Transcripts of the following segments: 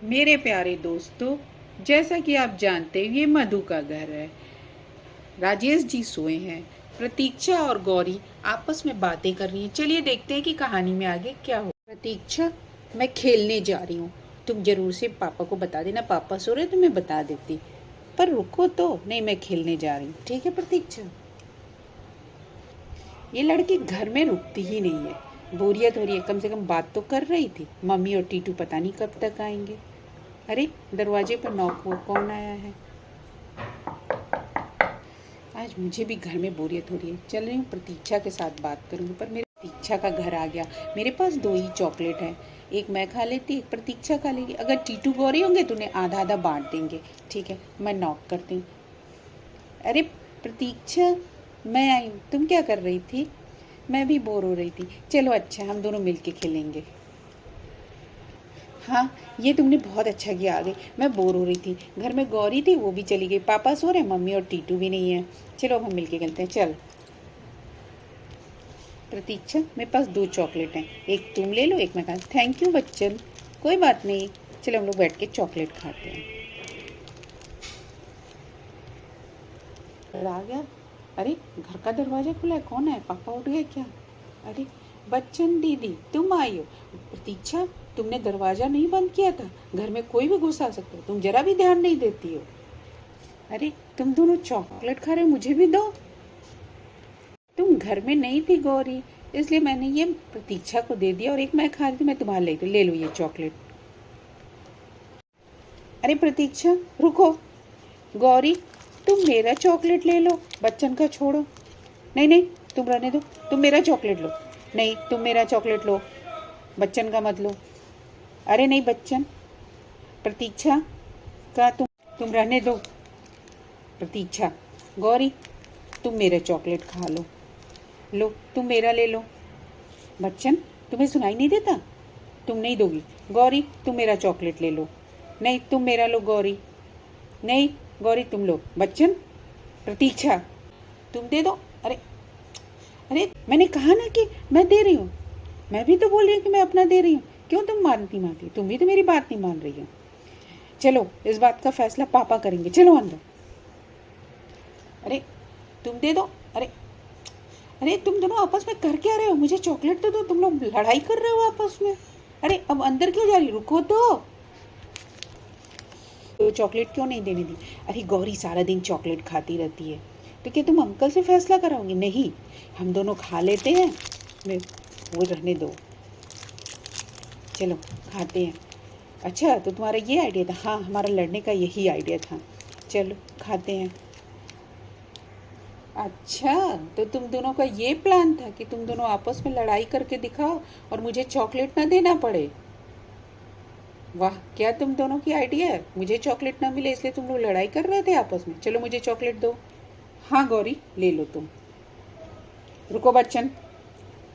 मेरे प्यारे दोस्तों, जैसा कि आप जानते हैं ये मधु का घर है। राजेश जी सोए हैं। प्रतीक्षा और गौरी आपस में बातें कर रही हैं। चलिए देखते हैं कि कहानी में आगे क्या हो। प्रतीक्षा, मैं खेलने जा रही हूँ। तुम जरूर से पापा को बता देना। पापा सो रहे तो मैं बता देती, पर रुको तो। नहीं, मैं खेलने जा रही हूँ। ठीक है प्रतीक्षा। ये लड़की घर में रुकती ही नहीं है। बोरियत हो रही है, कम से कम बात तो कर रही थी। मम्मी और टीटू पता नहीं कब तक आएंगे। अरे, दरवाजे पर नॉक हुआ। कौन आया है? आज मुझे भी घर में बोरियत हो रही है। चल रही हूँ प्रतीक्षा के साथ बात करूँगी, पर मेरे प्रतीक्षा का घर आ गया। मेरे पास दो ही चॉकलेट है। एक मैं खा लेती, एक प्रतीक्षा खा लेगी। अगर टीटू गौरी होंगे तो उन्हें आधा आधा बांट देंगे। ठीक है, मैं नॉक करती हूँ। अरे प्रतीक्षा, मैं आई हूँ। तुम क्या कर रही थी? मैं भी बोर हो रही थी। चलो अच्छा, हम दोनों मिलके खेलेंगे। हाँ, ये तुमने बहुत अच्छा किया। आ गई। मैं बोर हो रही थी। घर में गौरी थी, वो भी चली गई। पापा सो रहे, मम्मी और टीटू भी नहीं है। चलो अब हम मिलके खेलते हैं। चल प्रतीक्षा, मेरे पास दो चॉकलेट हैं। एक तुम ले लो, एक मैं खा। Thank you Bachchan. कोई बात नहीं। चलो हम लोग बैठ के चॉकलेट खाते हैं। आ गया। अरे, घर का दरवाजा खुला है। कौन है? पापा उठ गए क्या? अरे, बच्चन दीदी तुम आई हो। प्रतीक्षा, तुमने दरवाजा नहीं बंद किया था। घर में कोई भी घुस आ सकता है। तुम जरा भी ध्यान नहीं देती हो। अरे, तुम दोनों चॉकलेट खा रहे हो, मुझे भी दो। तुम घर में नहीं थी गौरी, इसलिए मैंने ये प्रतीक्षा को दे दिया और एक मैं खा रही थी। मैं तुम्हारे लिए, तो ले लो ये चॉकलेट। अरे प्रतीक्षा, रुको। गौरी, तुम मेरा चॉकलेट ले लो, बच्चन का छोड़ो। नहीं नहीं, तुम रहने दो। तुम मेरा चॉकलेट लो। नहीं, तुम मेरा चॉकलेट लो, बच्चन का मत लो। अरे नहीं बच्चन। प्रतीक्षा का तुम रहने दो। प्रतीक्षा। गौरी, तुम मेरा चॉकलेट खा लो। लो, तुम मेरा ले लो। बच्चन, तुम्हें सुनाई नहीं देता? तुम नहीं दोगी। गौरी, तुम मेरा चॉकलेट ले लो। नहीं, तुम मेरा लो गौरी। नहीं, गौरी तुम लो। बच्चन। प्रतीक्षा, तुम दे दो। अरे अरे, मैंने कहा ना कि मैं दे रही हूँ। मैं भी तो बोल रही हूँ कि मैं अपना दे रही हूँ। क्यों तुम मानती मानती? तुम भी तो मेरी बात नहीं मान रही हो। चलो, इस बात का फैसला पापा करेंगे। चलो अंदर। अरे, तुम दे दो। अरे अरे, तुम दोनों आपस में कर क्या रहे हो? मुझे चॉकलेट तो दो। तुम लोग लड़ाई कर रहे हो आपस में। अरे, अब अंदर क्यों जा रही? रुको तो चॉकलेट क्यों नहीं देने दी? अरे गौरी सारा दिन चॉकलेट खाती रहती है, तो क्या तुम अंकल से फैसला कराओगी? नहीं, हम दोनों खा लेते हैं। मैं वो रहने दो। चलो खाते हैं। अच्छा, तो तुम्हारा ये आइडिया था? हाँ, हमारा लड़ने का यही आइडिया था। चलो खाते हैं। अच्छा, तो तुम दोनों का ये प्लान था कि तुम दोनों आपस में लड़ाई करके दिखाओ और मुझे चॉकलेट ना देना पड़े। वाह, क्या तुम दोनों की आइडिया है। मुझे चॉकलेट ना मिले इसलिए तुम लोग लड़ाई कर रहे थे आपस में। चलो मुझे चॉकलेट दो। हाँ गौरी, ले लो तुम। रुको बच्चन,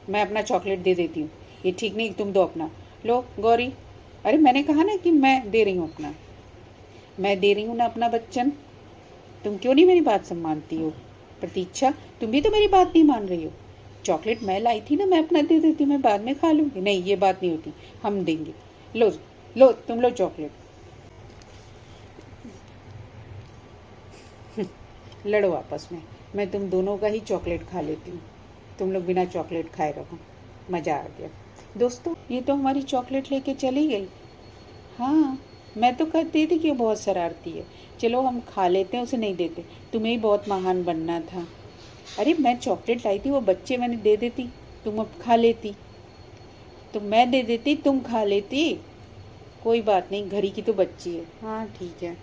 मैं अपना चॉकलेट दे देती हूँ। ये ठीक नहीं, तुम दो अपना। लो गौरी। अरे मैंने कहा ना कि मैं दे रही हूँ अपना। मैं दे रही हूँ ना अपना बच्चन। तुम क्यों नहीं मेरी बात मानती हो? प्रतीक्षा, तुम भी तो मेरी बात नहीं मान रही हो। चॉकलेट मैं लाई थी ना, मैं अपना दे देती, मैं बाद में खा लूँगी। नहीं, ये बात नहीं होती। हम देंगे। लो लो, तुम लो चॉकलेट। लड़ो आपस में। मैं तुम दोनों का ही चॉकलेट खा लेती हूँ। तुम लोग बिना चॉकलेट खाए रहो। मज़ा आ गया। दोस्तों, ये तो हमारी चॉकलेट लेके चली गई। हाँ, मैं तो कहती थी कि वो बहुत शरारती है। चलो हम खा लेते हैं, उसे नहीं देते। तुम्हें ही बहुत महान बनना था। अरे मैं चॉकलेट लाई थी, वो बच्चे मैंने दे देती, तुम अब खा लेती। तो मैं दे देती, तुम खा लेती। कोई बात नहीं, घर ही की तो बच्ची है। हाँ ठीक है।